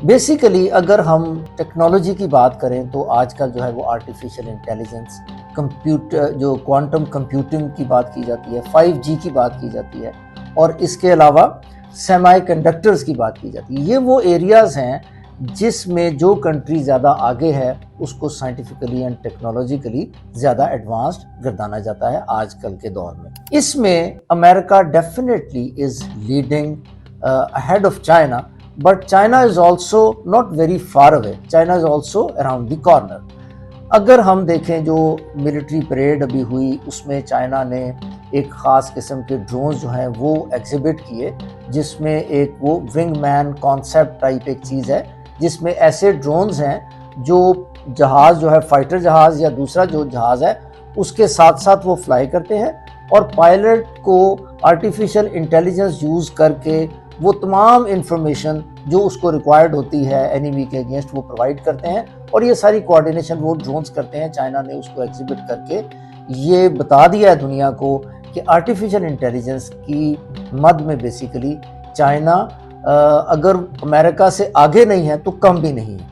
Basically اگر ہم technology کی بات کریں تو آج کل جو ہے وہ آرٹیفیشیل انٹیلیجنس، کمپیوٹر، جو کوانٹم کمپیوٹنگ کی بات کی جاتی ہے، 5G کی بات کی جاتی ہے، اور اس کے علاوہ سیمی کنڈکٹرز کی بات کی جاتی ہے. یہ وہ ایریاز ہیں جس میں جو کنٹری زیادہ آگے ہے اس کو سائنٹیفکلی اینڈ ٹیکنالوجیکلی زیادہ ایڈوانسڈ گردانا جاتا ہے آج کل کے دور میں. اس میں امریکہ definitely is leading ahead of China, but China is also not very far away. China is also around the corner. اگر ہم دیکھیں جو ملٹری پریڈ ابھی ہوئی اس میں چائنا نے ایک خاص قسم کے ڈرونز جو ہیں وہ ایگزیبٹ کیے، جس میں ایک وہ ونگ مین کانسیپٹ ٹائپ ایک چیز ہے، جس میں ایسے ڈرونز ہیں جو جہاز جو ہے فائٹر جہاز یا دوسرا جو جہاز ہے اس کے ساتھ ساتھ وہ فلائی کرتے ہیں، اور پائلٹ کو آرٹیفیشیل انٹیلیجنس یوز کر کے وہ تمام انفارمیشن جو اس کو ریکوائرڈ ہوتی ہے اینیمی کے اگینسٹ وہ پرووائڈ کرتے ہیں، اور یہ ساری کوآرڈینیشن وہ ڈرونز کرتے ہیں. چائنا نے اس کو ایگزیبٹ کر کے یہ بتا دیا ہے دنیا کو کہ آرٹیفیشیل انٹیلیجنس کی مد میں بیسیکلی چائنا اگر امریکہ سے آگے نہیں ہے تو کم بھی نہیں ہے.